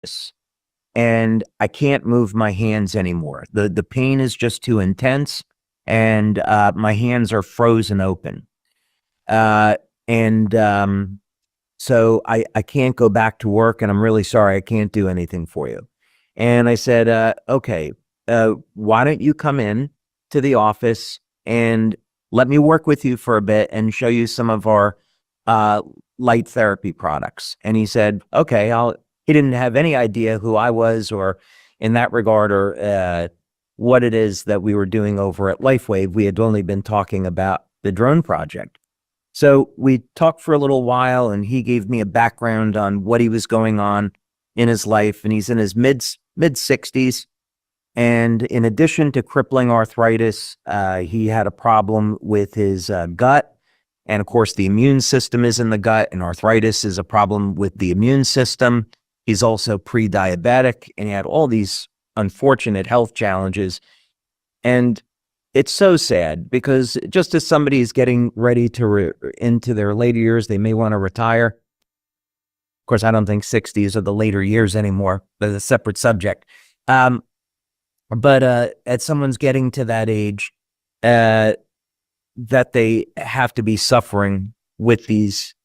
office and I can't move my hands anymore. The pain is just too intense, and my hands are frozen open. Uh, and so I can't go back to work, and I'm really sorry, I can't do anything for you. And I said, okay, why don't you come in to the office and let me work with you for a bit and show you some of our light therapy products. And he said, okay, he didn't have any idea who I was or in that regard or what it is that we were doing over at LifeWave. We had only been talking about the drone project. So we talked for a little while and he gave me a background on what he was going on in his life. And he's in his mid 60s. And in addition to crippling arthritis, he had a problem with his gut. And of course, the immune system is in the gut, and arthritis is a problem with the immune system. He's also pre-diabetic, and he had all these unfortunate health challenges. And it's so sad because just as somebody is getting ready to into their later years, they may want to retire. Of course, I don't think 60s are the later years anymore, but it's a separate subject. But as someone's getting to that age, that they have to be suffering with these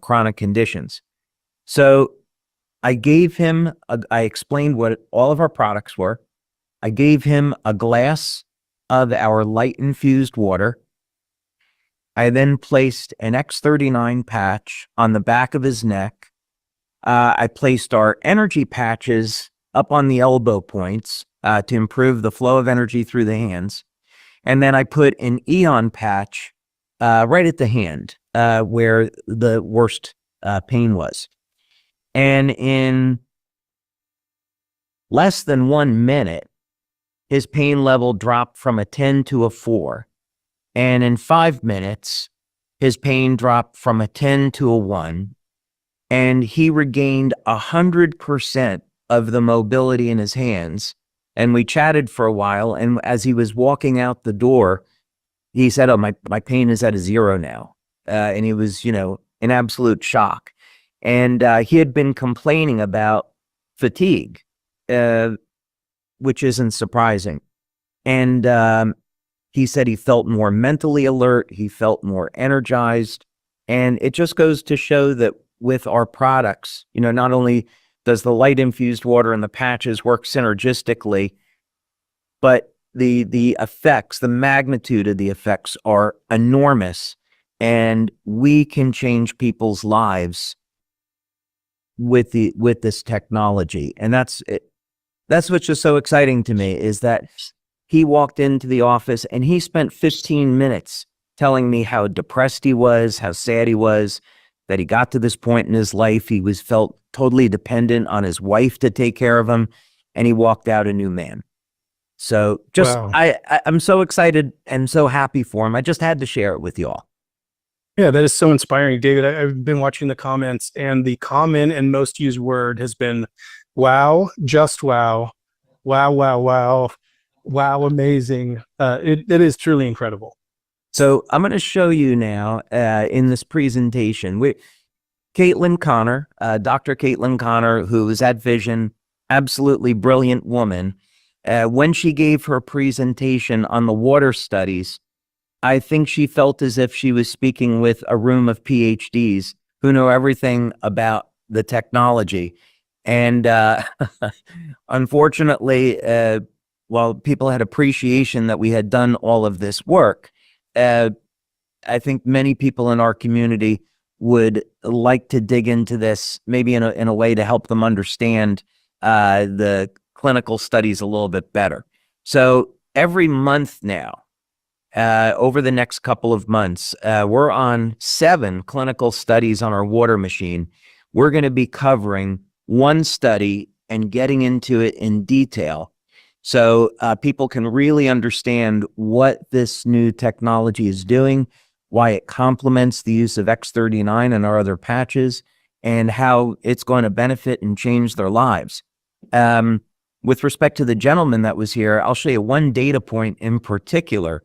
chronic conditions. So I gave him, I explained what all of our products were. I gave him a glass of our light infused water. I then placed an X39 patch on the back of his neck. I placed our energy patches up on the elbow points to improve the flow of energy through the hands. And then I put an Eon patch right at the hand where the worst pain was. And in less than 1 minute, his pain level dropped from a 10 to a 4. And in 5 minutes, his pain dropped from a 10 to a 1. And he regained 100% of the mobility in his hands. And we chatted for a while. And as he was walking out the door, he said, oh, my pain is at a 0 now. And he was, in absolute shock. And he had been complaining about fatigue, which isn't surprising. And he said he felt more mentally alert. He felt more energized. And it just goes to show that with our products, not only does the light infused water and the patches work synergistically, but the effects, the magnitude of the effects are enormous, and we can change people's lives with this technology. And that's what's just so exciting to me, is that he walked into the office and he spent 15 minutes telling me how depressed he was, how sad he was, that he got to this point in his life. He felt totally dependent on his wife to take care of him, and he walked out a new man. So just, wow. I'm so excited and so happy for him. I just had to share it with you all. Yeah, that is so inspiring, David. I've been watching the comments, and the common and most used word has been, wow, just wow, wow, wow, wow, wow, amazing. It is truly incredible. So I'm going to show you now in this presentation, Caitlin Connor, Dr. Caitlin Connor, who is at Vision, absolutely brilliant woman. When she gave her presentation on the water studies, I think she felt as if she was speaking with a room of PhDs who know everything about the technology. And unfortunately, while people had appreciation that we had done all of this work, I think many people in our community would like to dig into this, maybe in a way to help them understand the clinical studies a little bit better. So every month now, over the next couple of months, we're on 7 clinical studies on our water machine. We're going to be covering one study and getting into it in detail, so people can really understand what this new technology is doing, why it complements the use of X39 and our other patches, and how it's going to benefit and change their lives. With respect to the gentleman that was here, I'll show you one data point in particular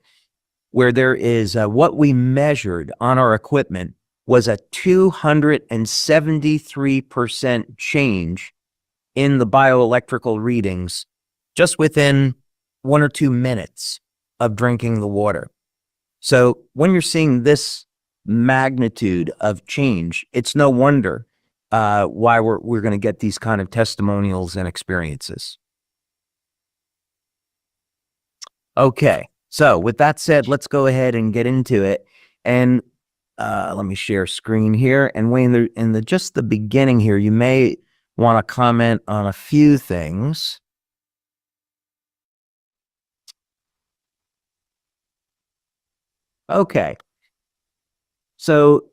where there is what we measured on our equipment was a 273% change in the bioelectrical readings just within 1 or 2 minutes of drinking the water. So when you're seeing this magnitude of change, it's no wonder why we're going to get these kind of testimonials and experiences. Okay, so with that said, let's go ahead and get into it. And let me share screen here. And Wayne, in just the beginning here, you may want to comment on a few things. Okay. So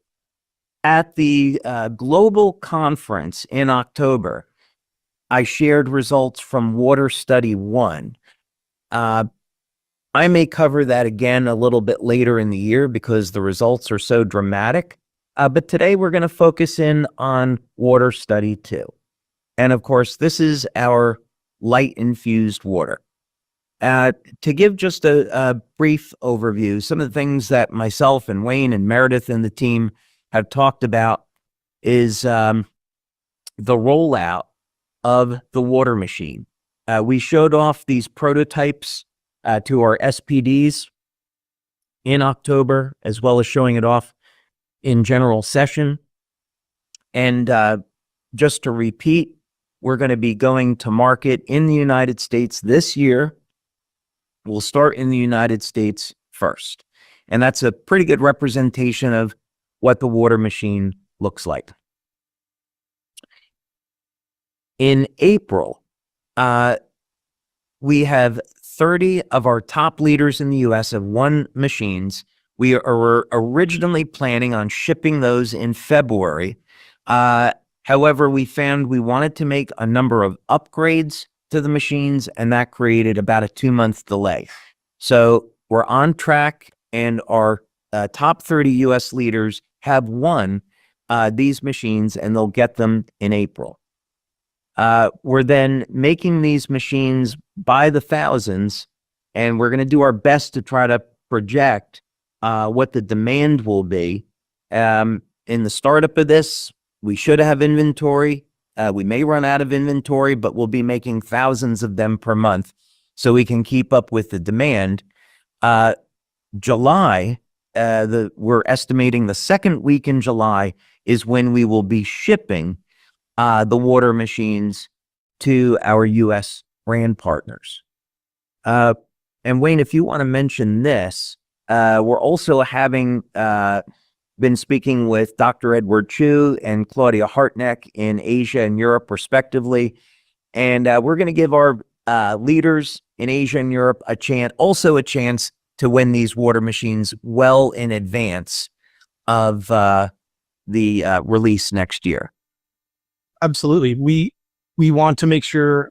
at the global conference in October, I shared results from Water Study 1. I may cover that again a little bit later in the year because the results are so dramatic. But today we're going to focus in on Water Study 2. And of course, this is our light infused water. To give just a brief overview, some of the things that myself and Wayne and Meredith and the team have talked about is the rollout of the water machine. We showed off these prototypes to our SPDs in October, as well as showing it off in general session. And just to repeat, we're going to be going to market in the United States this year. We'll start in the United States first. And that's a pretty good representation of what the water machine looks like. In April, we have 30 of our top leaders in the US have won machines. We are originally planning on shipping those in February. However, we found we wanted to make a number of upgrades to the machines, and that created about a 2-month delay. So we're on track, and our top 30 US leaders have won these machines, and they'll get them in April. We're then making these machines by the thousands, and we're going to do our best to try to project what the demand will be. In the startup of this, we should have inventory. We may run out of inventory, but we'll be making thousands of them per month so we can keep up with the demand. July, we're estimating the second week in July is when we will be shipping the water machines to our U.S. brand partners. And Wayne, if you want to mention this, we're also having been speaking with Dr. Edward Chu and Claudia Hartneck in Asia and Europe, respectively. And we're going to give our leaders in Asia and Europe a chance to win these water machines well in advance of the release next year. Absolutely. We want to make sure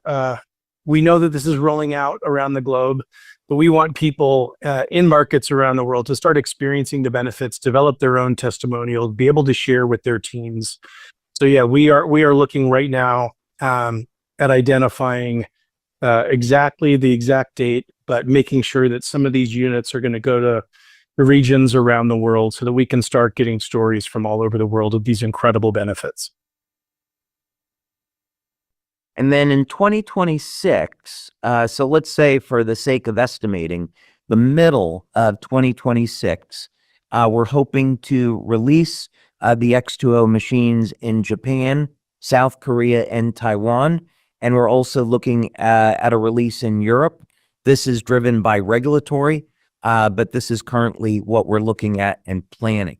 we know that this is rolling out around the globe, but we want people in markets around the world to start experiencing the benefits, develop their own testimonial, be able to share with their teams. So yeah, we are looking right now at identifying exactly the exact date, but making sure that some of these units are going to go to the regions around the world so that we can start getting stories from all over the world of these incredible benefits. And then in 2026, so let's say for the sake of estimating, the middle of 2026, we're hoping to release the X20 machines in Japan, South Korea, and Taiwan. And we're also looking at a release in Europe. This is driven by regulatory, but this is currently what we're looking at and planning.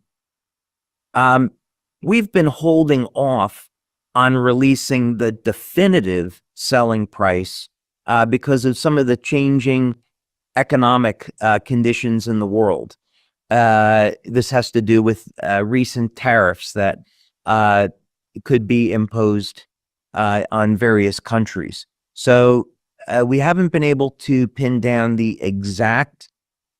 We've been holding off on releasing the definitive selling price because of some of the changing economic conditions in the world. This has to do with recent tariffs that could be imposed on various countries. So we haven't been able to pin down the exact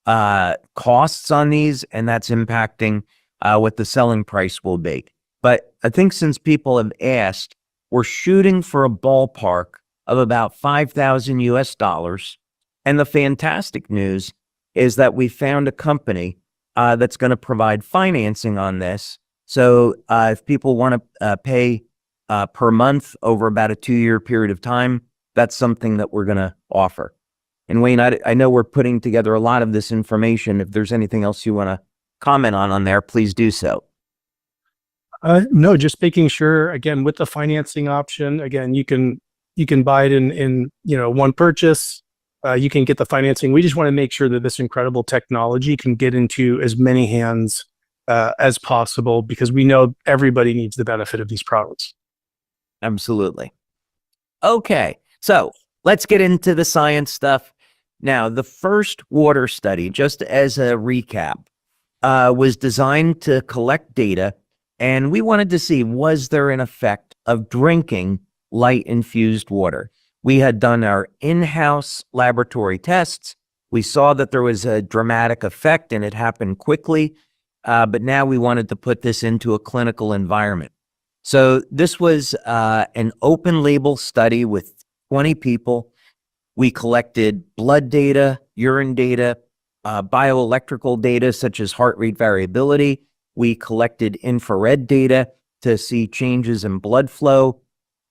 costs on these, and that's impacting what the selling price will be. But I think since people have asked, we're shooting for a ballpark of about $5,000 US. And the fantastic news is that we found a company that's going to provide financing on this. So if people want to pay per month over about a 2-year period of time, that's something that we're going to offer. And Wayne, I know we're putting together a lot of this information. If there's anything else you want to comment on there, please do so. No, just making sure, again, with the financing option, again, you can buy it in one purchase. You can get the financing. We just want to make sure that this incredible technology can get into as many hands as possible, because we know everybody needs the benefit of these products. Absolutely. Okay, so let's get into the science stuff. Now, the first water study, just as a recap, was designed to collect data, and we wanted to see, was there an effect of drinking light-infused water? We had done our in-house laboratory tests. We saw that there was a dramatic effect, and it happened quickly, but now we wanted to put this into a clinical environment. So this was an open-label study with 20 people. We collected blood data, urine data, bioelectrical data such as heart rate variability. We collected infrared data to see changes in blood flow.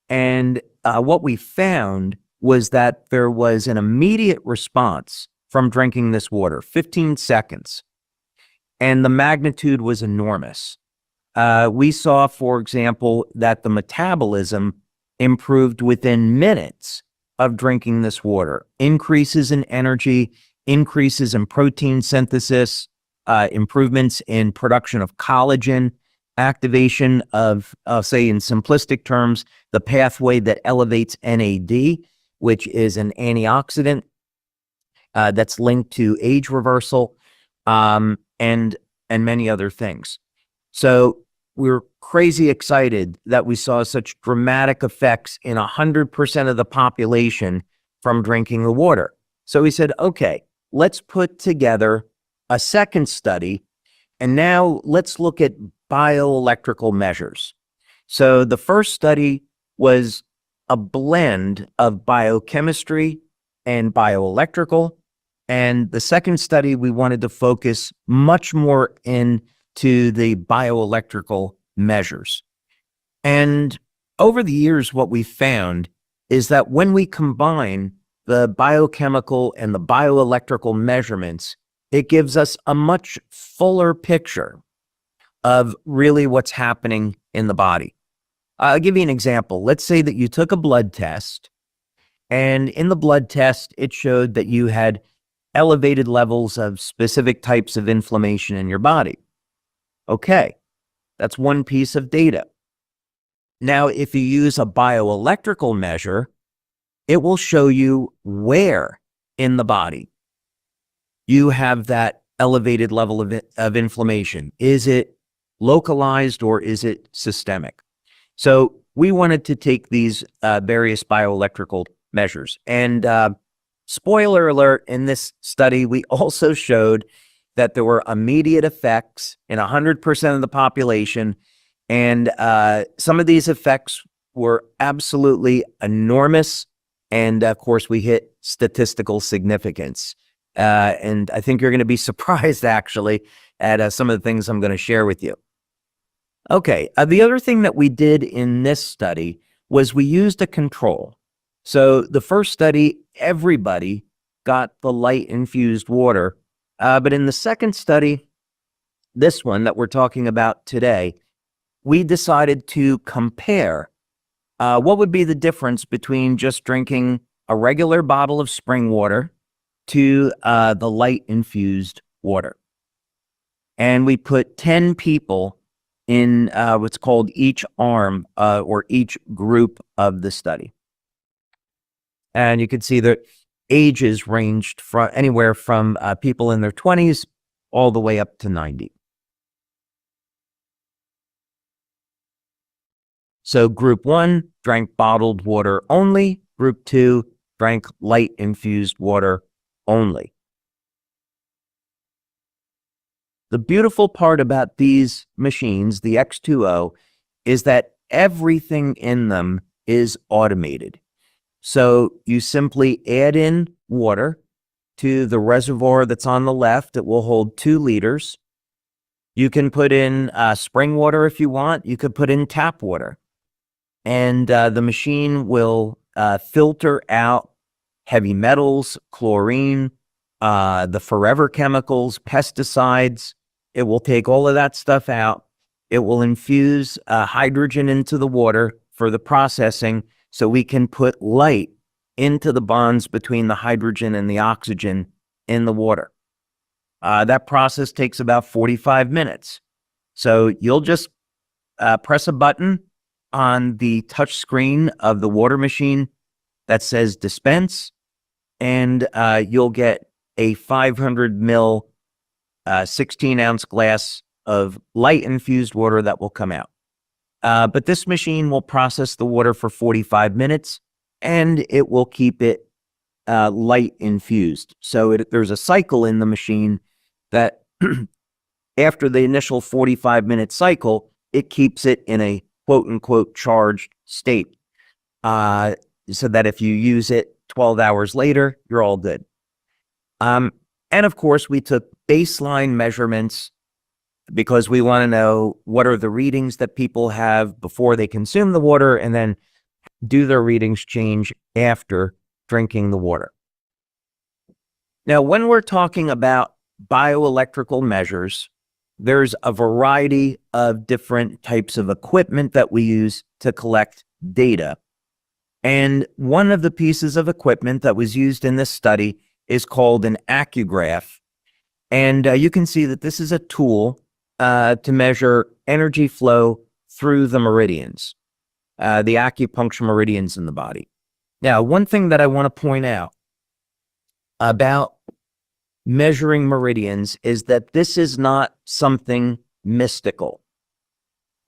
And what we found was that there was an immediate response from drinking this water, 15 seconds. And the magnitude was enormous. We saw, for example, that the metabolism improved within minutes of drinking this water. Increases in energy, increases in protein synthesis, improvements in production of collagen, activation of, say in simplistic terms, the pathway that elevates NAD, which is an antioxidant that's linked to age reversal, and many other things. So we're crazy excited that we saw such dramatic effects in 100% of the population from drinking the water. So we said, okay, let's put together a second study, and now let's look at bioelectrical measures. So the first study was a blend of biochemistry and bioelectrical, and the second study we wanted to focus much more into the bioelectrical measures. And over the years, what we found is that when we combine the biochemical and the bioelectrical measurements, it gives us a much fuller picture of really what's happening in the body. I'll give you an example. Let's say that you took a blood test, and in the blood test, it showed that you had elevated levels of specific types of inflammation in your body. Okay, that's one piece of data. Now, if you use a bioelectrical measure, it will show you where in the body you have that elevated level of inflammation. Is it localized or is it systemic? So we wanted to take these various bioelectrical measures. And spoiler alert, in this study, we also showed that there were immediate effects in 100% of the population. And some of these effects were absolutely enormous. And of course, we hit statistical significance. And I think you're going to be surprised, actually, at some of the things I'm going to share with you. Okay, the other thing that we did in this study was we used a control. So the first study, everybody got the light-infused water. But in the second study, this one that we're talking about today, we decided to compare what would be the difference between just drinking a regular bottle of spring water to the light-infused water. And we put 10 people in what's called each arm or each group of the study. And you can see that ages ranged from anywhere from people in their 20s all the way up to 90. So group 1 drank bottled water only. Group 2 drank light-infused water only. The beautiful part about these machines, the X20, is that everything in them is automated. So you simply add in water to the reservoir that's on the left. It will hold 2 liters. You can put in spring water if you want. You could put in tap water. and the machine will filter out heavy metals, chlorine, the forever chemicals, pesticides. It will take all of that stuff out. It will infuse hydrogen into the water for the processing so we can put light into the bonds between the hydrogen and the oxygen in the water. That process takes about 45 minutes. So you'll just press a button on the touch screen of the water machine that says dispense, and you'll get a 500 ml 16-ounce glass of light infused water that will come out. But this machine will process the water for 45 minutes and it will keep it light infused. So there's a cycle in the machine that after the initial 45-minute cycle, it keeps it in a quote unquote charged state. So that if you use it 12 hours later, you're all good. And of course, we took baseline measurements because we want to know what are the readings that people have before they consume the water, and then do their readings change after drinking the water. Now, when we're talking about bioelectrical measures, there's a variety of different types of equipment that we use to collect data. And one of the pieces of equipment that was used in this study is called an accugraph. And you can see that this is a tool to measure energy flow through the meridians, the acupuncture meridians in the body. Now, one thing that I want to point out about measuring meridians is that this is not something mystical.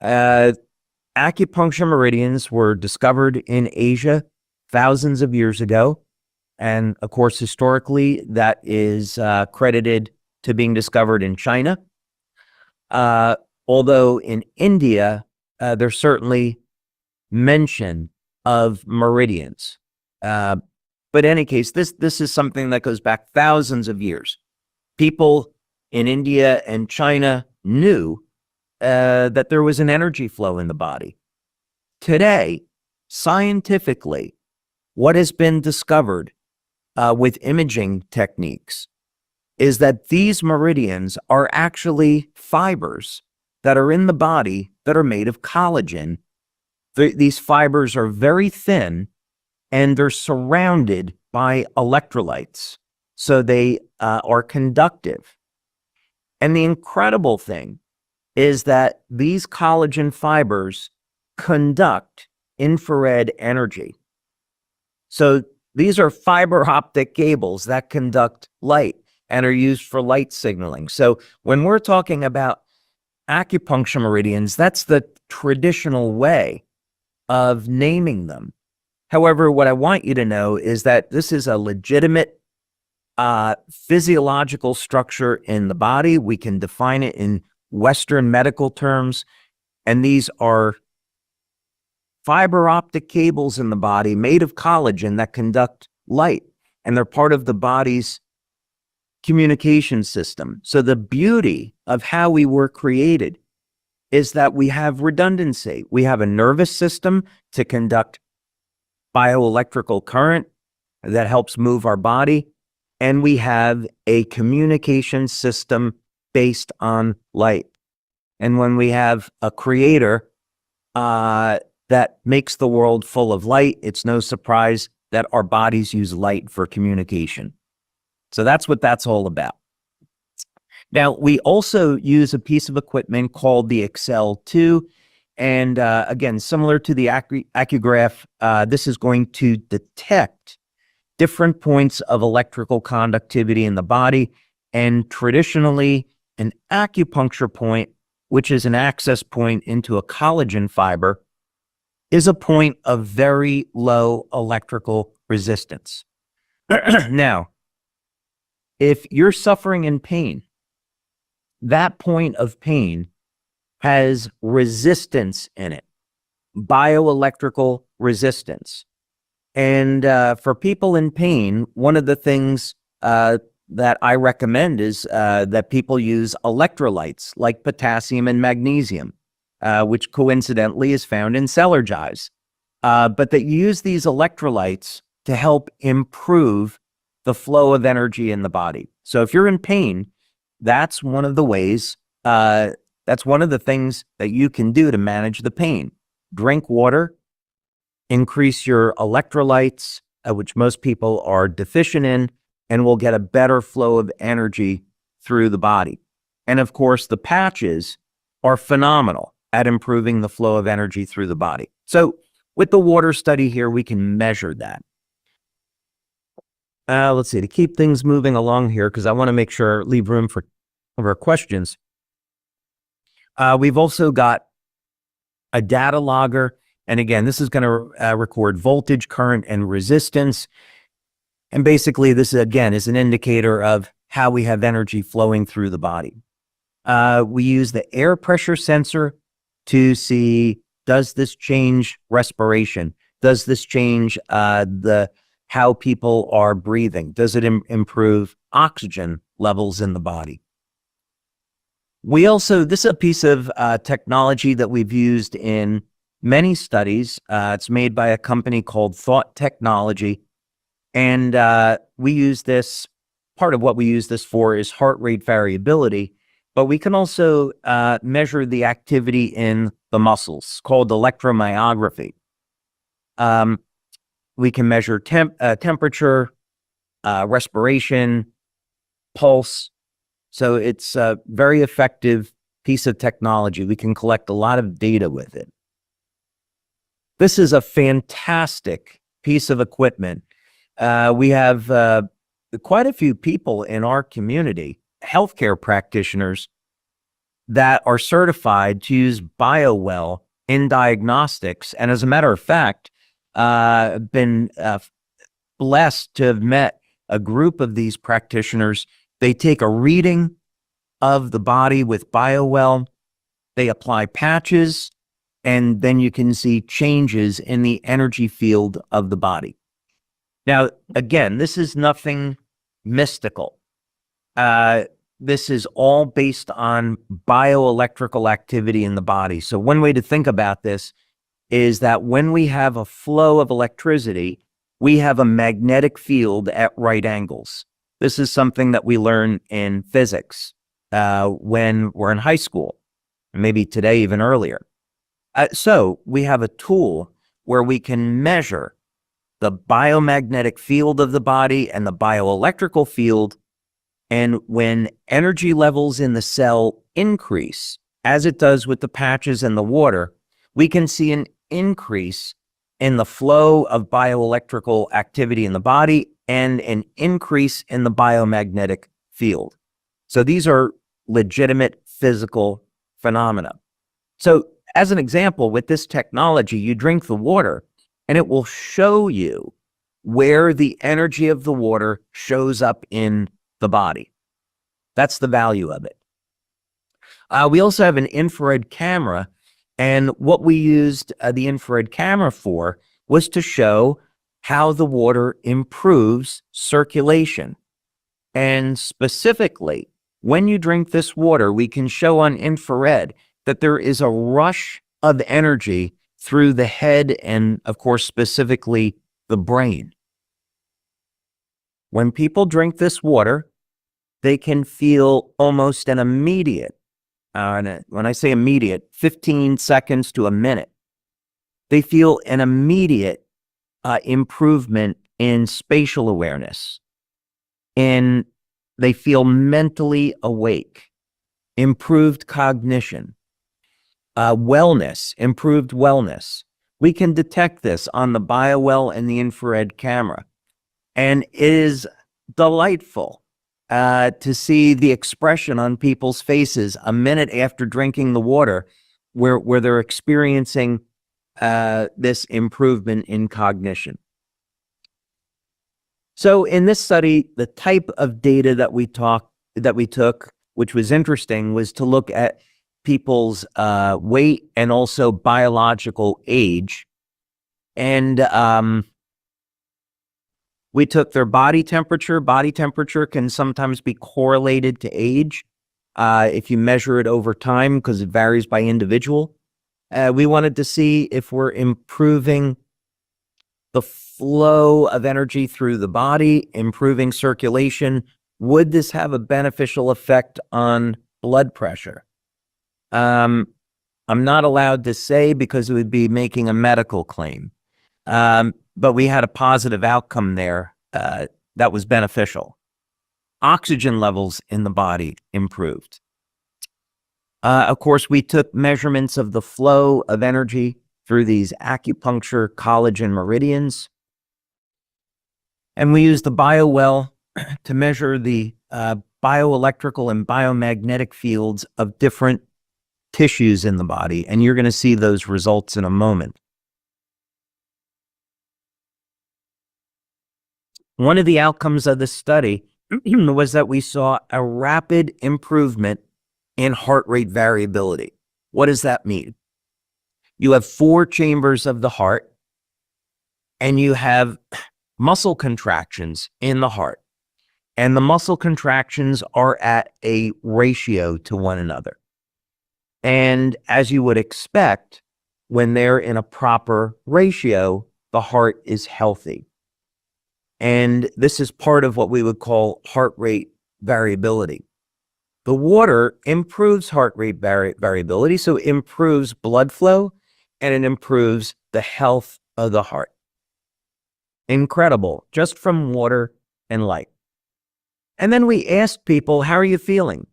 Acupuncture meridians were discovered in Asia thousands of years ago. And of course, historically, that is credited to being discovered in China. Although in India, there's certainly mention of meridians. But in any case, this is something that goes back thousands of years. People in India and China knew that there was an energy flow in the body. Today, scientifically, what has been discovered with imaging techniques is that these meridians are actually fibers that are in the body that are made of collagen. These fibers are very thin and they're surrounded by electrolytes, so they are conductive. And the incredible thing is that these collagen fibers conduct infrared energy. So these are fiber optic cables that conduct light and are used for light signaling. So when we're talking about acupuncture meridians, that's the traditional way of naming them. However, what I want you to know is that this is a legitimate physiological structure in the body. We can define it in Western medical terms, and these are fiber optic cables in the body made of collagen that conduct light, and they're part of the body's communication system. So the beauty of how we were created is that we have redundancy. We have a nervous system to conduct bioelectrical current that helps move our body, and we have a communication system based on light. And when we have a creator that makes the world full of light, it's no surprise that our bodies use light for communication. So that's what that's all about. Now, we also use a piece of equipment called the X20. And again, similar to the accugraph, this is going to detect different points of electrical conductivity in the body. And traditionally, an acupuncture point, which is an access point into a collagen fiber, is a point of very low electrical resistance. Now, if you're suffering in pain, that point of pain has resistance in it, bioelectrical resistance. And for people in pain, one of the things that I recommend is that people use electrolytes like potassium and magnesium, which coincidentally is found in Cellargives. but that you use these electrolytes to help improve the flow of energy in the body. So if you're in pain, that's one of the ways, that's one of the things that you can do to manage the pain. Drink water, increase your electrolytes, which most people are deficient in, and will get a better flow of energy through the body. And of course, the patches are phenomenal at improving the flow of energy through the body. So with the water study here, we can measure that. Let's see, to keep things moving along here, because I want to make sure, leave room for questions. We've also got a data logger. And again, this is going to record voltage, current, and resistance. And basically, this, again, is an indicator of how we have energy flowing through the body. We use the air pressure sensor to see, does this change respiration? Does this change how people are breathing? Does it improve oxygen levels in the body? We also, this is a piece of technology that we've used in many studies. It's made by a company called Thought Technology. And we use this, part of what we use this for is heart rate variability, but we can also measure the activity in the muscles, called electromyography. We can measure temperature, respiration, pulse. So it's a very effective piece of technology. We can collect a lot of data with it. This is a fantastic piece of equipment. We have quite a few people in our community, healthcare practitioners, that are certified to use BioWell in diagnostics. And as a matter of fact, been blessed to have met a group of these practitioners. They take a reading of the body with BioWell, they apply patches, and then you can see changes in the energy field of the body. Now, again, this is nothing mystical. This is all based on bioelectrical activity in the body. So one way to think about this is that when we have a flow of electricity, we have a magnetic field at right angles. This is something that we learn in physics when we're in high school, maybe today even earlier. So we have a tool where we can measure the biomagnetic field of the body and the bioelectrical field. And when energy levels in the cell increase, as it does with the patches and the water, we can see an increase in the flow of bioelectrical activity in the body and an increase in the biomagnetic field. So these are legitimate physical phenomena. So as an example, with this technology, you drink the water and it will show you where the energy of the water shows up in the body. That's the value of it. We also have an infrared camera, and what we used the infrared camera for was to show how the water improves circulation. And specifically, when you drink this water, we can show on infrared that there is a rush of energy through the head and, of course, specifically the brain. When people drink this water, they can feel almost an immediate, when I say immediate, 15 seconds to a minute, they feel an immediate improvement in spatial awareness. And they feel mentally awake, improved cognition, wellness, improved wellness. We can detect this on the BioWell and the infrared camera. And it is delightful to see the expression on people's faces a minute after drinking the water where they're experiencing this improvement in cognition. So in this study, the type of data that we took, which was interesting, was to look at people's weight and also biological age. And we took their body temperature. Body temperature can sometimes be correlated to age if you measure it over time, because it varies by individual. We wanted to see if we're improving the flow of energy through the body, improving circulation. Would this have a beneficial effect on blood pressure? I'm not allowed to say because it would be making a medical claim. But we had a positive outcome there that was beneficial. Oxygen levels in the body improved. Of course, we took measurements of the flow of energy through these acupuncture collagen meridians. And we used the BioWell to measure the bioelectrical and biomagnetic fields of different tissues in the body. And you're going to see those results in a moment. One of the outcomes of the study was that we saw a rapid improvement in heart rate variability. What does that mean? You have 4 chambers of the heart, and you have muscle contractions in the heart. And the muscle contractions are at a ratio to one another. And as you would expect, when they're in a proper ratio, the heart is healthy. And this is part of what we would call heart rate variability. The water improves heart rate variability, so it improves blood flow, and it improves the health of the heart. Incredible, just from water and light. And then we asked people, how are you feeling?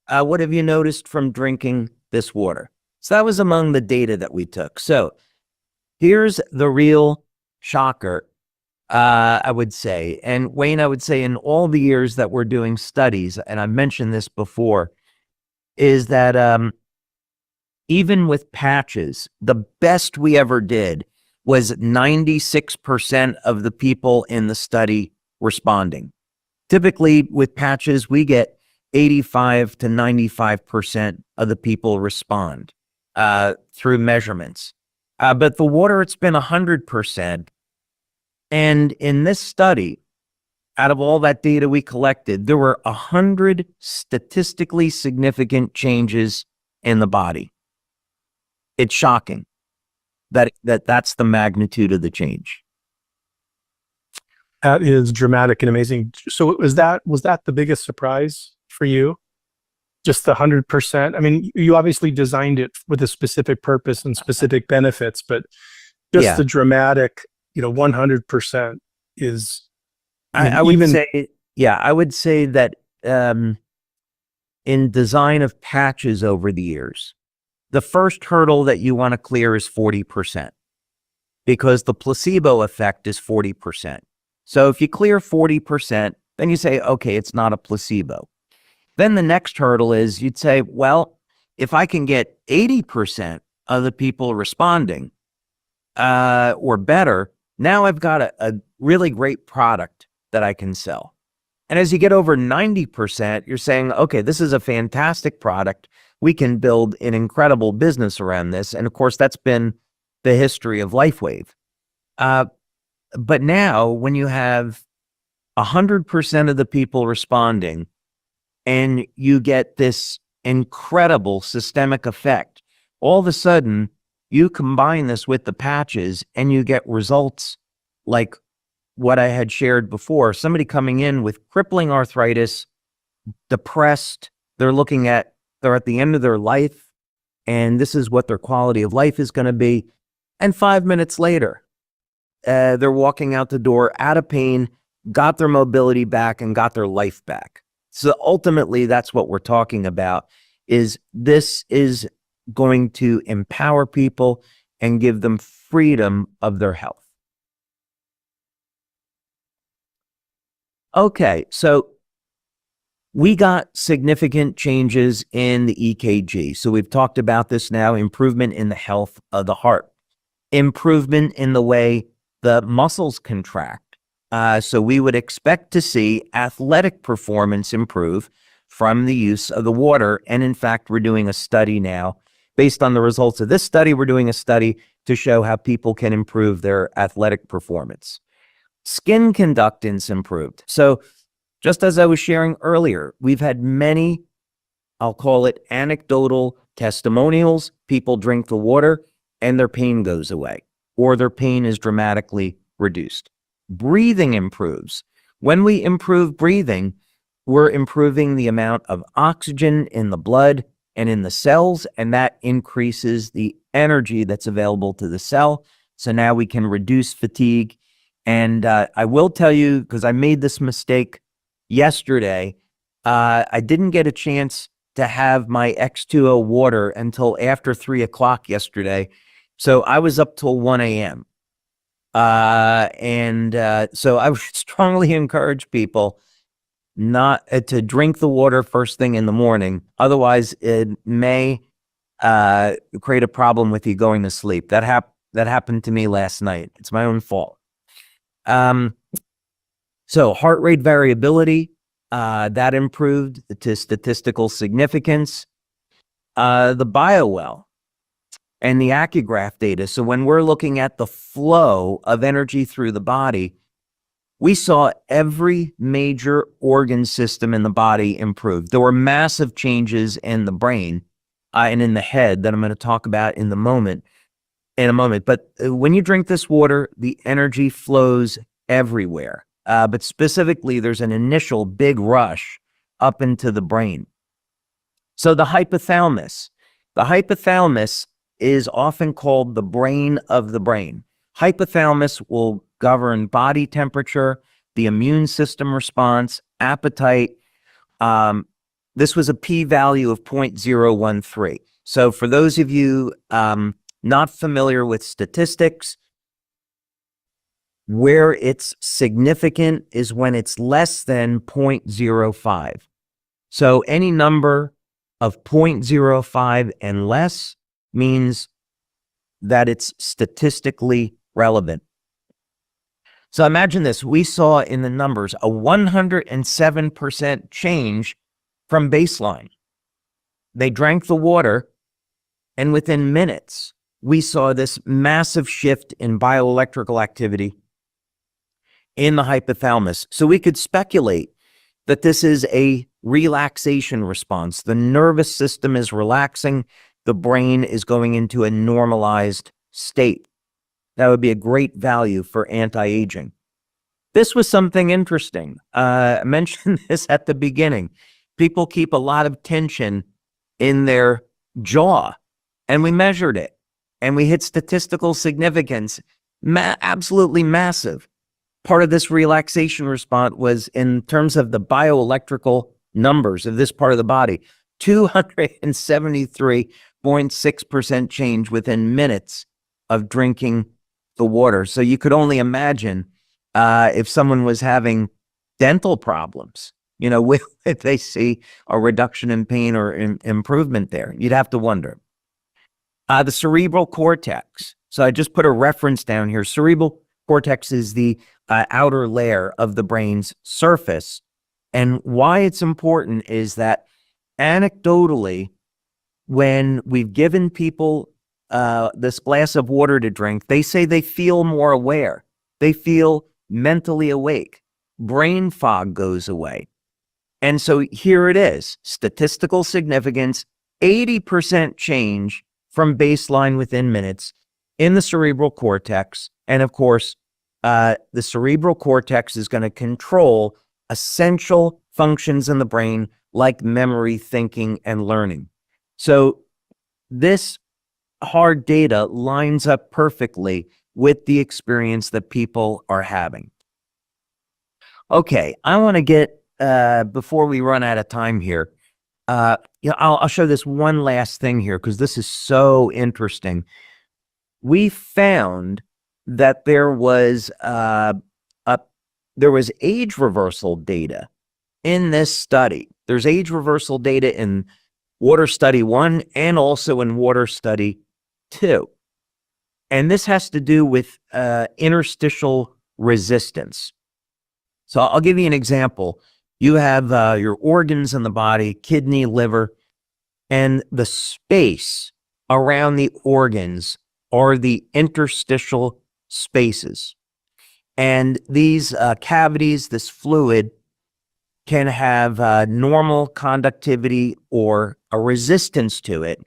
What have you noticed from drinking this water? So that was among the data that we took. So here's the real shocker, I would say. And Wayne, I would say in all the years that we're doing studies, and I mentioned this before, is that even with patches, the best we ever did was 96% of the people in the study responding. Typically with patches, we get 85 to 95% of the people respond through measurements. But the water, it's been 100%. And in this study, out of all that data we collected, there were 100 statistically significant changes in the body. It's shocking that's the magnitude of the change. That is dramatic and amazing. So was that the biggest surprise for you? Just the 100%? I mean, you obviously designed it with a specific purpose and specific benefits, but just the dramatic, 100% is. I would say that in design of patches over the years, the first hurdle that you want to clear is 40%, because the placebo effect is 40%. So if you clear 40%, then you say, okay, it's not a placebo. Then the next hurdle is you'd say, well, if I can get 80% of the people responding or better, now I've got a really great product that I can sell. And as you get over 90%, you're saying, okay, this is a fantastic product. We can build an incredible business around this. And of course, that's been the history of LifeWave. But now when you have 100% of the people responding and you get this incredible systemic effect, all of a sudden you combine this with the patches and you get results like what I had shared before. Somebody coming in with crippling arthritis, depressed, they're at the end of their life, and this is what their quality of life is going to be. And 5 minutes later, they're walking out the door out of pain, got their mobility back, and got their life back. So ultimately, that's what we're talking about, is this is going to empower people and give them freedom of their health. Okay, so we got significant changes in the EKG. So we've talked about this now, improvement in the health of the heart, improvement in the way the muscles contract. So we would expect to see athletic performance improve from the use of the water. And in fact, we're doing a study now. Based on the results of this study, we're doing a study to show how people can improve their athletic performance. Skin conductance improved. So just as I was sharing earlier, we've had many, I'll call it anecdotal testimonials. People drink the water and their pain goes away, or their pain is dramatically reduced. Breathing improves. When we improve breathing, we're improving the amount of oxygen in the blood and in the cells, and that increases the energy that's available to the cell. So now we can reduce fatigue. And I will tell you, because I made this mistake yesterday, I didn't get a chance to have my X20 water until after 3 o'clock yesterday. So I was up till 1 a.m. So I would strongly encourage people not to drink the water first thing in the morning. Otherwise, it may create a problem with you going to sleep. That happened to me last night. It's my own fault. So heart rate variability, that improved to statistical significance. The BioWell and the AccuGraph data. So when we're looking at the flow of energy through the body, we saw every major organ system in the body improve. There were massive changes in the brain and in the head that I'm going to talk about in a moment. But when you drink this water, the energy flows everywhere. But specifically, there's an initial big rush up into the brain. So the hypothalamus is often called the brain of the brain. Hypothalamus will govern body temperature, the immune system response, appetite. This was a p-value of 0.013. So for those of you not familiar with statistics, where it's significant is when it's less than 0.05. So any number of 0.05 and less means that it's statistically relevant. So imagine this. We saw in the numbers a 107% change from baseline. They drank the water, and within minutes, we saw this massive shift in bioelectrical activity in the hypothalamus. So we could speculate that this is a relaxation response. The nervous system is relaxing. The brain is going into a normalized state. That would be a great value for anti-aging. This was something interesting. I mentioned this at the beginning. People keep a lot of tension in their jaw, and we measured it, and we hit statistical significance, absolutely massive. Part of this relaxation response was in terms of the bioelectrical numbers of this part of the body, 273.6% change within minutes of drinking the water. So you could only imagine if someone was having dental problems, if they see a reduction in pain or improvement there. You'd have to wonder. The cerebral cortex. So I just put a reference down here. Cerebral cortex is the outer layer of the brain's surface. And why it's important is that anecdotally, when we've given people this glass of water to drink, they say they feel more aware. They feel mentally awake. Brain fog goes away. And so here it is, statistical significance, 80% change from baseline within minutes in the cerebral cortex. And of course, the cerebral cortex is going to control essential functions in the brain like memory, thinking, and learning. So this hard data lines up perfectly with the experience that people are having. Okay, I want to get, before we run out of time here, I'll show this one last thing here because this is so interesting. We found that there was age reversal data in this study. There's age reversal data in Water Study 1 and also in Water Study 2. And this has to do with interstitial resistance. So I'll give you an example. You have your organs in the body, kidney, liver, and the space around the organs are the interstitial spaces. And these cavities, this fluid, can have normal conductivity or a resistance to it.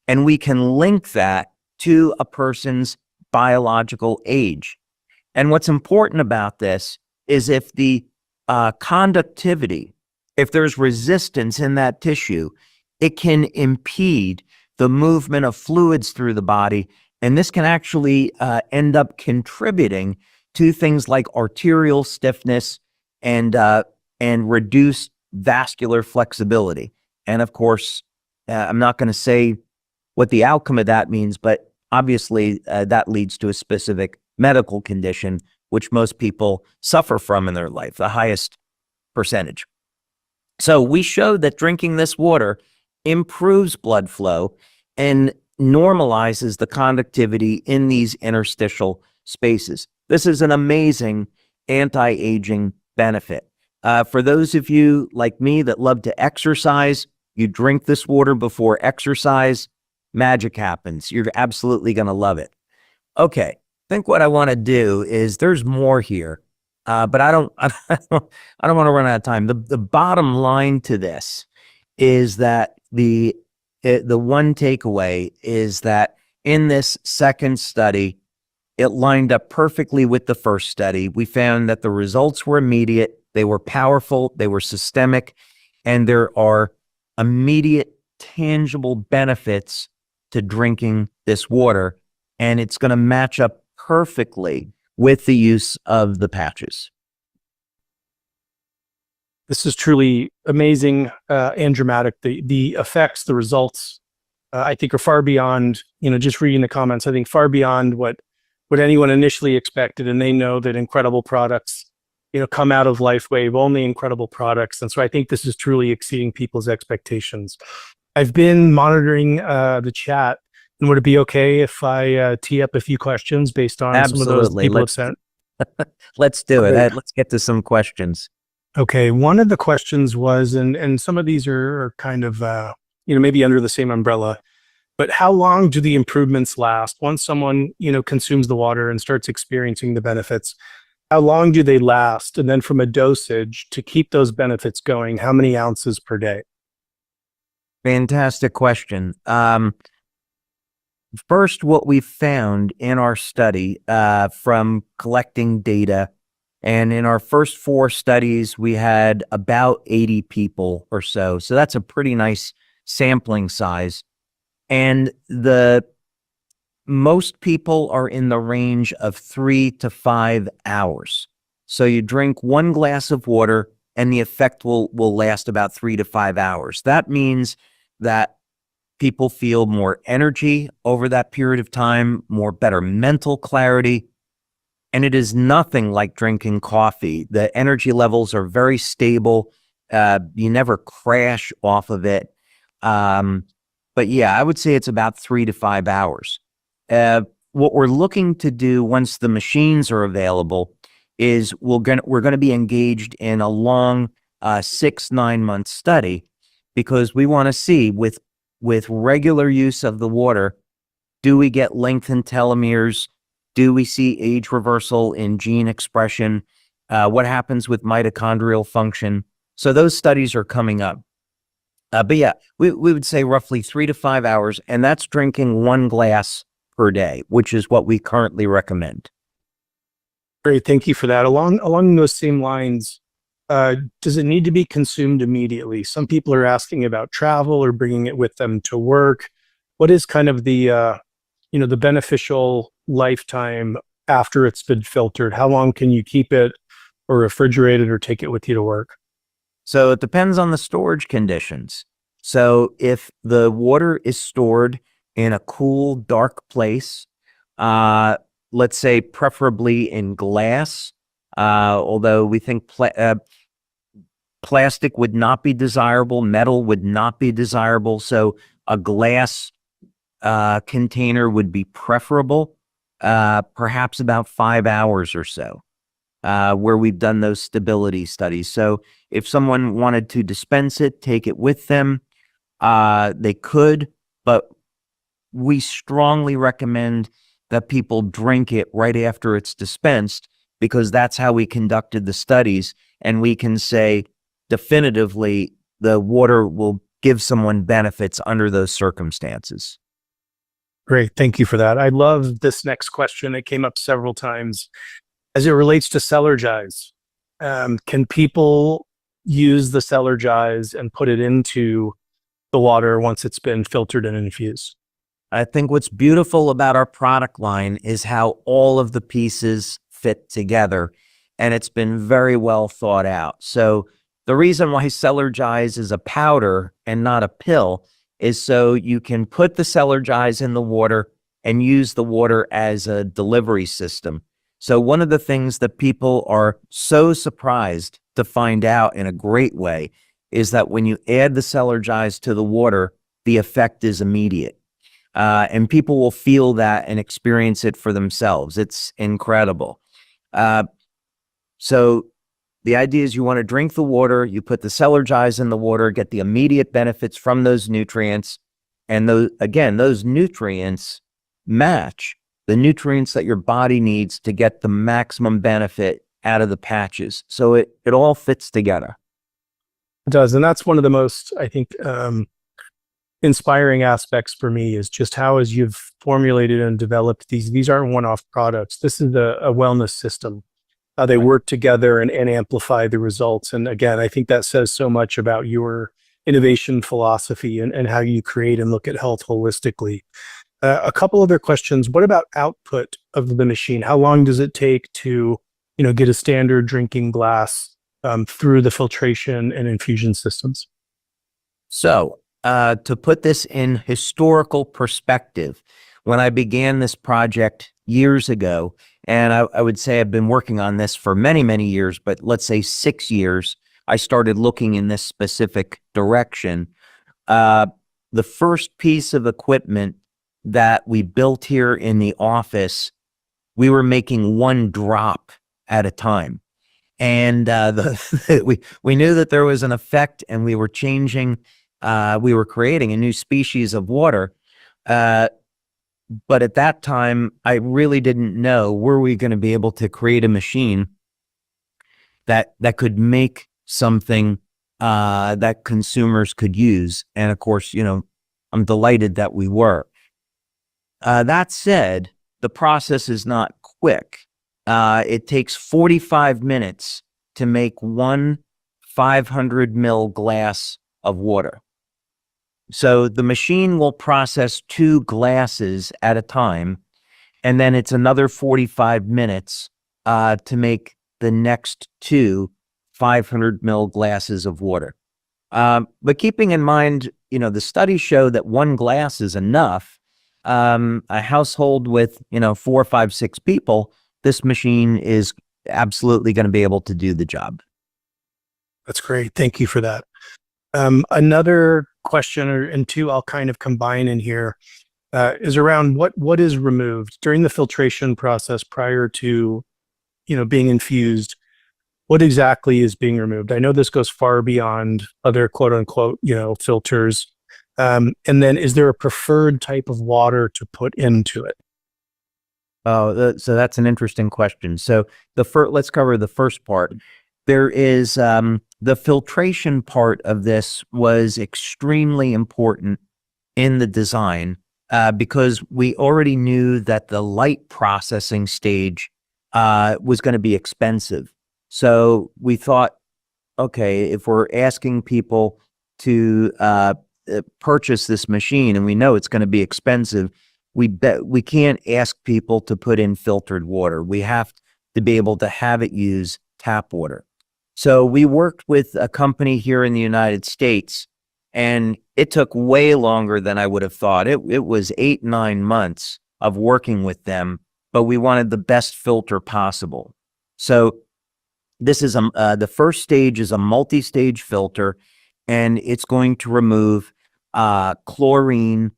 And we can link that to a person's biological age. And what's important about this is if the conductivity, if there's resistance in that tissue, it can impede the movement of fluids through the body. And this can actually end up contributing to things like arterial stiffness and reduced vascular flexibility. And of course, I'm not going to say what the outcome of that means, but obviously that leads to a specific medical condition, which most people suffer from in their life, the highest percentage. So we showed that drinking this water improves blood flow and normalizes the conductivity in these interstitial spaces. This is an amazing anti-aging benefit. For those of you like me that love to exercise, you drink this water before exercise, magic happens. You're absolutely going to love it. Okay, I think what I want to do is there's more here, but I don't want to run out of time. The bottom line to this is that the one takeaway is that in this second study, it lined up perfectly with the first study. We found that the results were immediate, they were powerful, they were systemic, and there are immediate, tangible benefits to drinking this water, and it's going to match up perfectly with the use of the patches. This is truly amazing and dramatic. The effects, the results, I think are far beyond, just reading the comments, I think far beyond what anyone initially expected. And they know that incredible products, come out of LifeWave, only incredible products. And so I think this is truly exceeding people's expectations. I've been monitoring the chat. And would it be okay if I tee up a few questions based on some of those people have sent? Let's do it. Let's get to some questions. Okay. One of the questions was, and some of these are kind of, maybe under the same umbrella, but how long do the improvements last? Once someone, consumes the water and starts experiencing the benefits, how long do they last? And then from a dosage to keep those benefits going, how many ounces per day? Fantastic question. First, what we found in our study from collecting data, and in our first 4 studies, we had about 80 people or so. So that's a pretty nice sampling size. And most people are in the range of 3 to 5 hours. So you drink 1 glass of water and the effect will last about 3 to 5 hours. That means that people feel more energy over that period of time, better mental clarity. And it is nothing like drinking coffee. The energy levels are very stable. You never crash off of it. But yeah, I would say it's about 3 to 5 hours. What we're looking to do once the machines are available is we're going to be engaged in a long 6-9 month study, because we want to see with regular use of the water, do we get lengthened telomeres? Do we see age reversal in gene expression? What happens with mitochondrial function? So those studies are coming up. But yeah, we would say roughly 3 to 5 hours, and that's drinking 1 glass per day, which is what we currently recommend. Great, thank you for that. Along those same lines, does it need to be consumed immediately? Some people are asking about travel or bringing it with them to work. What is kind of the the beneficial lifetime after it's been filtered? How long can you keep it or refrigerate it or take it with you to work? So it depends on the storage conditions. So if the water is stored in a cool, dark place, let's say preferably in glass, although we think plastic would not be desirable, metal would not be desirable. So a glass container would be preferable, perhaps about 5 hours or so, where we've done those stability studies. So if someone wanted to dispense it, take it with them, they could, but we strongly recommend that people drink it right after it's dispensed, because that's how we conducted the studies, and we can say definitively the water will give someone benefits under those circumstances. Great, thank you for that. I love this next question. It came up several times. As it relates to Celergize, can people use the Celergize and put it into the water once it's been filtered and infused? I think what's beautiful about our product line is how all of the pieces fit together, and it's been very well thought out. So the reason why Celergize is a powder and not a pill is so you can put the Celergize in the water and use the water as a delivery system. So one of the things that people are so surprised to find out in a great way is that when you add the Celergize to the water, the effect is immediate. And people will feel that and experience it for themselves. It's incredible. So the idea is you want to drink the water, you put the Celergize in the water, get the immediate benefits from those nutrients. And those nutrients match the nutrients that your body needs to get the maximum benefit out of the patches. So it all fits together. It does. And that's one of the most, I think, inspiring aspects for me is just how, as you've formulated and developed these aren't one-off products. This is a wellness system. They work together and amplify the results. And again, I think that says so much about your innovation philosophy and how you create and look at health holistically. A couple other questions. What about output of the machine? How long does it take to, get a standard drinking glass through the filtration and infusion systems? So to put this in historical perspective, when I began this project years ago, and I would say I've been working on this for many, many years, but let's say 6 years, I started looking in this specific direction. The first piece of equipment that we built here in the office, we were making 1 drop at a time. And we knew that there was an effect, and we were changing, we were creating a new species of water. But at that time, I really didn't know, were we going to be able to create a machine that could make something that consumers could use. And of course, I'm delighted that we were. That said, the process is not quick. It takes 45 minutes to make 1 500 ml glass of water. So the machine will process 2 glasses at a time, and then it's another 45 minutes to make the next 2 500 ml glasses of water. But keeping in mind, the studies show that 1 glass is enough. A household with, 4, 5, 6 people, this machine is absolutely going to be able to do the job. That's great. Thank you for that. Another question, and 2 I'll kind of combine in here, is around what is removed during the filtration process prior to, being infused. What exactly is being removed? I know this goes far beyond other quote unquote, filters. And then is there a preferred type of water to put into it? Oh, so that's an interesting question. So let's cover the first part. There is the filtration part of this was extremely important in the design because we already knew that the light processing stage was going to be expensive. So we thought, okay, if we're asking people to purchase this machine and we know it's going to be expensive, we can't ask people to put in filtered water. We have to be able to have it use tap water. So we worked with a company here in the United States, and it took way longer than I would have thought. It was 8, 9 months of working with them, but we wanted the best filter possible. So this is the first stage is a multi-stage filter, and it's going to remove chlorine,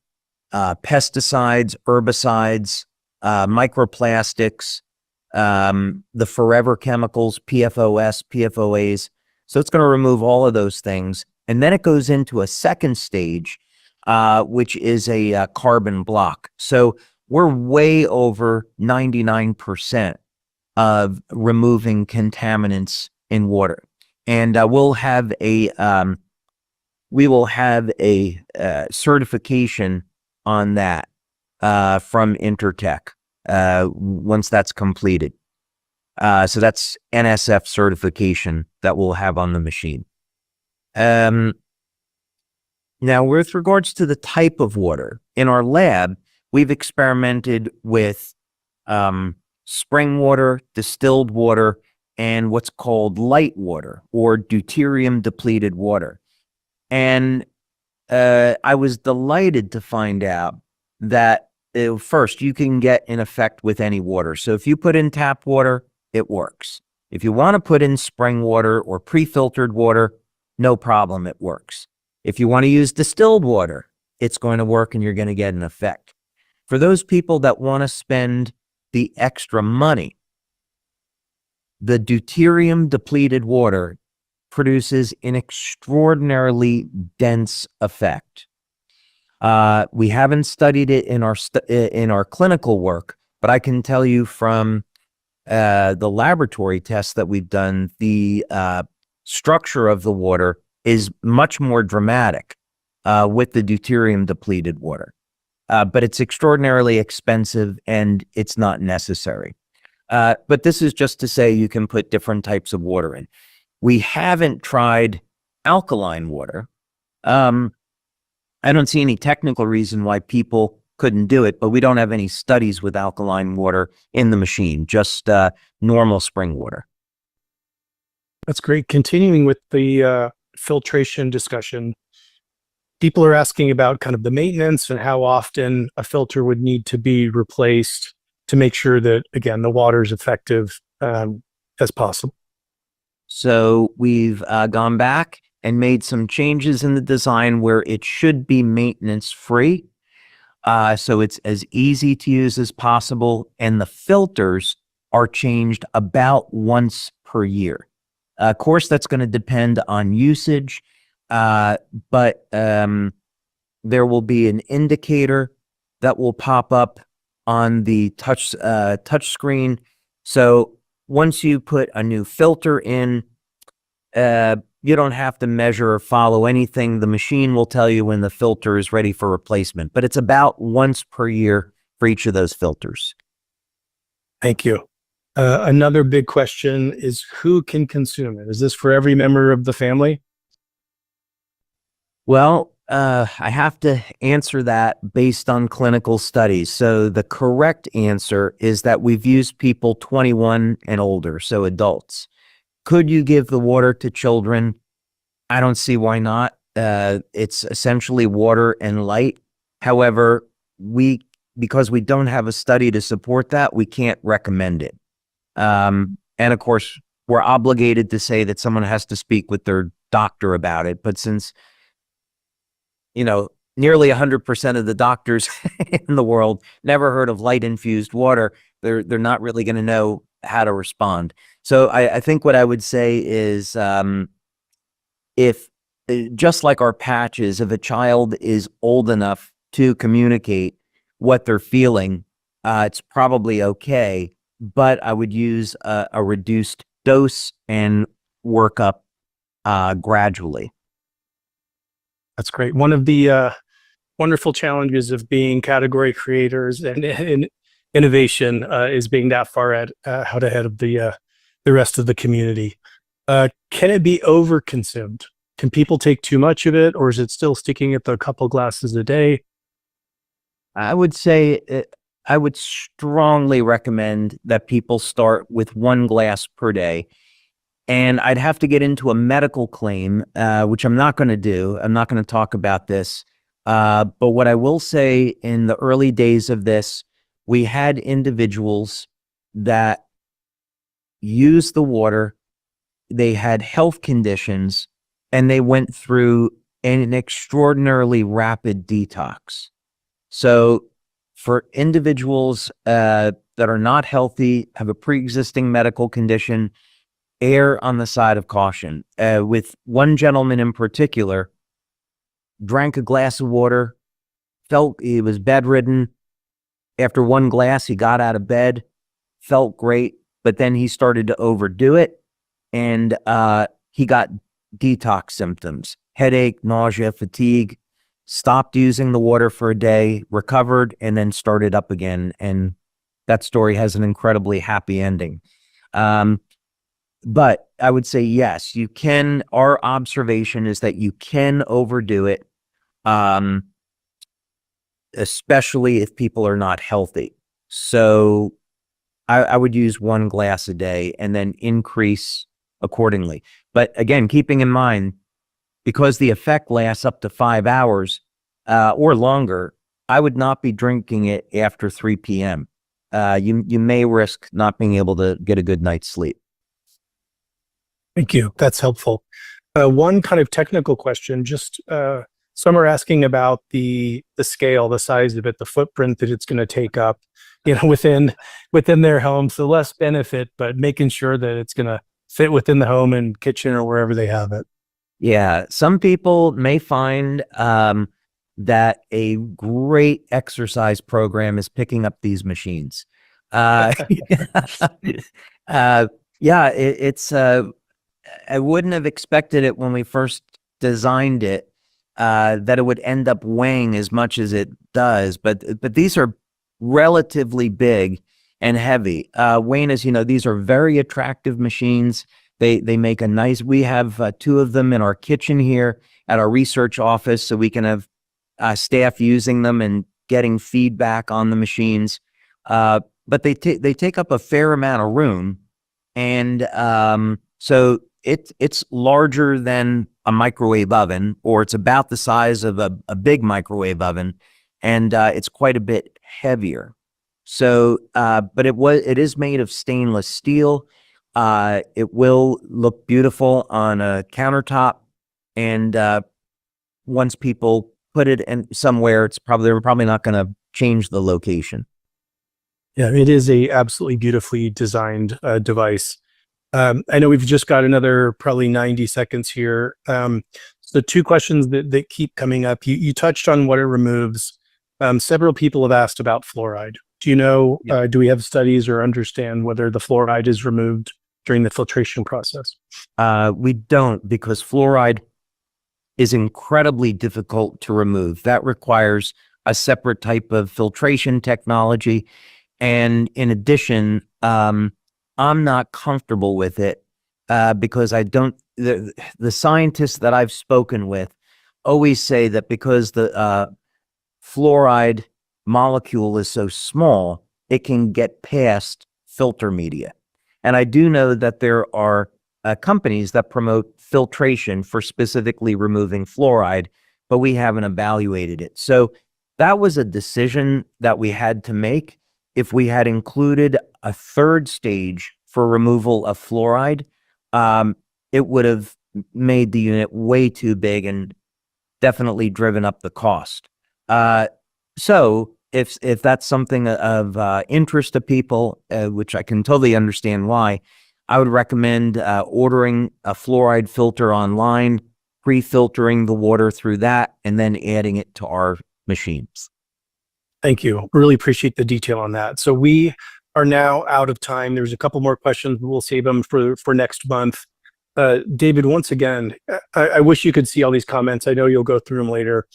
pesticides, herbicides, microplastics, the forever chemicals, PFOS, PFOAs. So it's going to remove all of those things. And then it goes into a second stage, which is a carbon block. So we're way over 99% of removing contaminants in water. And we will have a certification on that from Intertech once that's completed. So that's NSF certification that we'll have on the machine. Now, with regards to the type of water, in our lab, we've experimented with spring water, distilled water, and what's called light water or deuterium depleted water. And I was delighted to find out that first, you can get an effect with any water. So if you put in tap water, it works. If you want to put in spring water or pre-filtered water, no problem, it works. If you want to use distilled water, it's going to work and you're going to get an effect. For those people that want to spend the extra money, the deuterium depleted water produces an extraordinarily dense effect. We haven't studied it in our clinical work, but I can tell you from the laboratory tests that we've done, the structure of the water is much more dramatic with the deuterium depleted water. But it's extraordinarily expensive and it's not necessary. But this is just to say you can put different types of water in. We haven't tried alkaline water. I don't see any technical reason why people couldn't do it, but we don't have any studies with alkaline water in the machine, just normal spring water. That's great. Continuing with the filtration discussion, people are asking about kind of the maintenance and how often a filter would need to be replaced to make sure that, again, the water is effective as possible. So we've gone back and made some changes in the design where it should be maintenance free. So it's as easy to use as possible. And the filters are changed about once per year. Of course, that's going to depend on usage, but there will be an indicator that will pop up on the touch screen. So once you put a new filter in, you don't have to measure or follow anything. The machine will tell you when the filter is ready for replacement, but it's about once per year for each of those filters. Thank you. Another big question is who can consume it? Is this for every member of the family? Well, I have to answer that based on clinical studies. So the correct answer is that we've used people 21 and older, so adults. Could you give the water to children? I don't see why not. It's essentially water and light. However, because we don't have a study to support that, we can't recommend it. And of course, we're obligated to say that someone has to speak with their doctor about it. But since, nearly 100% of the doctors in the world never heard of light infused water, they're not really going to know how to respond. So I think what I would say is, if just like our patches, if a child is old enough to communicate what they're feeling, it's probably okay. But I would use a reduced dose and work up gradually. That's great. One of the wonderful challenges of being category creators and innovation is being that far out ahead of the rest of the community. Can it be overconsumed? Can people take too much of it, or is it still sticking at the couple glasses a day? I would say I would strongly recommend that people start with 1 glass per day. And I'd have to get into a medical claim, which I'm not going to do. I'm not going to talk about this. But what I will say, in the early days of this, we had individuals that used the water. They had health conditions, and they went through an extraordinarily rapid detox. So for individuals that are not healthy, have a pre-existing medical condition, err on the side of caution. With one gentleman in particular, drank a glass of water, felt he was bedridden. After 1 glass, he got out of bed, felt great, but then he started to overdo it, and he got detox symptoms, headache, nausea, fatigue, stopped using the water for a day, recovered, and then started up again. And that story has an incredibly happy ending. But I would say, yes, you can. Our observation is that you can overdo it, especially if people are not healthy. So I would use 1 glass a day and then increase accordingly. But again, keeping in mind, because the effect lasts up to 5 hours or longer, I would not be drinking it after 3 p.m. You may risk not being able to get a good night's sleep. Thank you. That's helpful. One kind of technical question, just some are asking about the scale, the size of it, the footprint that it's going to take up, within their home. So less benefit, but making sure that it's going to fit within the home and kitchen or wherever they have it. Yeah, some people may find that a great exercise program is picking up these machines. Yeah, it's I wouldn't have expected it when we first designed it, that it would end up weighing as much as it does, but these are relatively big and heavy. Wayne, as you know, these are very attractive machines. They make a nice. We have 2 of them in our kitchen here at our research office, so we can have staff using them and getting feedback on the machines. But they take up a fair amount of room, and so it's larger than a microwave oven, or it's about the size of a big microwave oven, and it's quite a bit heavier. So, but it is made of stainless steel. It will look beautiful on a countertop, and once people put it in somewhere, we're probably not going to change the location. Yeah, it is a absolutely beautifully designed device. I know we've just got another probably 90 seconds here. So 2 questions that keep coming up. You touched on what it removes. Several people have asked about fluoride. Do you know, do we have studies or understand whether the fluoride is removed during the filtration process? We don't, because fluoride is incredibly difficult to remove. That requires a separate type of filtration technology. And in addition, I'm not comfortable with it because the scientists that I've spoken with always say that because the fluoride molecule is so small, it can get past filter media. And I do know that there are companies that promote filtration for specifically removing fluoride, but we haven't evaluated it. So that was a decision that we had to make. If we had included a 3rd stage for removal of fluoride, it would have made the unit way too big and definitely driven up the cost. So if that's something of interest to people, which I can totally understand why, I would recommend ordering a fluoride filter online, pre-filtering the water through that, and then adding it to our machines. Thank you. Really appreciate the detail on that. So we are now out of time. There's a couple more questions, but we'll save them for next month. David, once again, I wish you could see all these comments. I know you'll go through them later.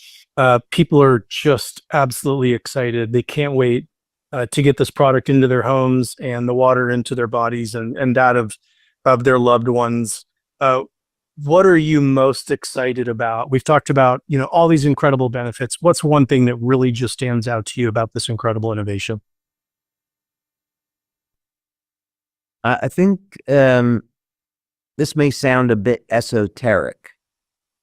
People are just absolutely excited. They can't wait to get this product into their homes and the water into their bodies and that of their loved ones. What are you most excited about? We've talked about, all these incredible benefits. What's one thing that really just stands out to you about this incredible innovation? I think this may sound a bit esoteric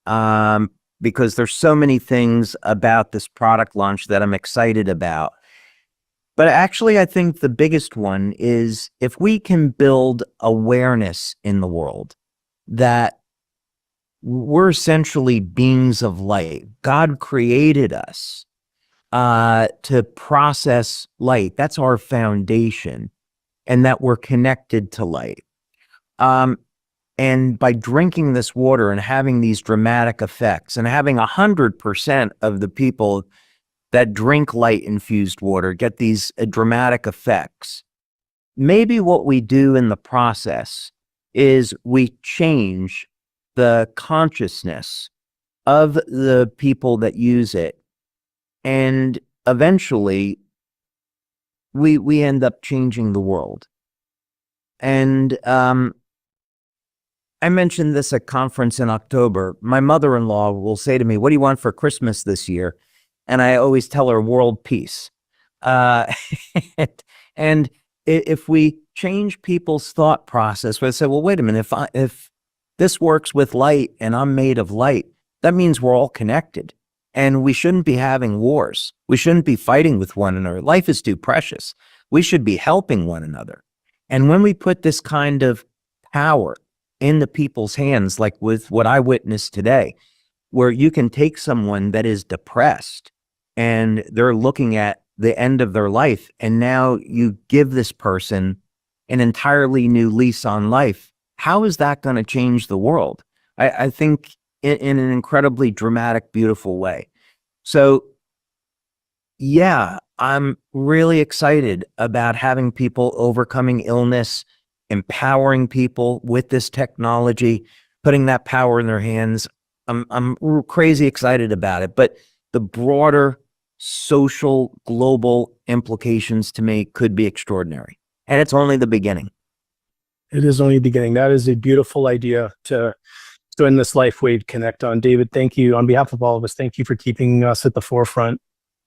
because there's so many things about this product launch that I'm excited about. But actually, I think the biggest one is if we can build awareness in the world that we're essentially beings of light. God created us to process light. That's our foundation, and that we're connected to light. And by drinking this water and having these dramatic effects, and having 100% of the people that drink light-infused water get these dramatic effects, maybe what we do in the process is we change the consciousness of the people that use it, and eventually we end up changing the world. And I mentioned this at conference in October. My mother-in-law will say to me, "What do you want for Christmas this year?" And I always tell her world peace. Uh, and if we change people's thought process, we say, well, wait a minute, if this works with light and I'm made of light, that means we're all connected. And we shouldn't be having wars. We shouldn't be fighting with one another. Life is too precious. We should be helping one another. And when we put this kind of power in the people's hands, like with what I witnessed today, where you can take someone that is depressed and they're looking at the end of their life, and now you give this person an entirely new lease on life. How is that going to change the world? I think in an incredibly dramatic, beautiful way. So yeah, I'm really excited about having people overcoming illness, empowering people with this technology, putting that power in their hands. I'm crazy excited about it, but the broader social global implications to me could be extraordinary. And it's only the beginning. It is only the beginning. That is a beautiful idea to end this LifeWave Connect on. David, thank you. On behalf of all of us, thank you for keeping us at the forefront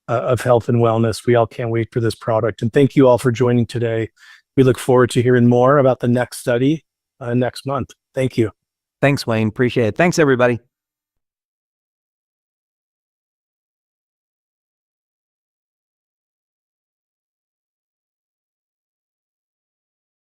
of health and wellness. We all can't wait for this product. And thank you all for joining today. We look forward to hearing more about the next study next month. Thank you. Thanks, Wayne. Appreciate it. Thanks, everybody.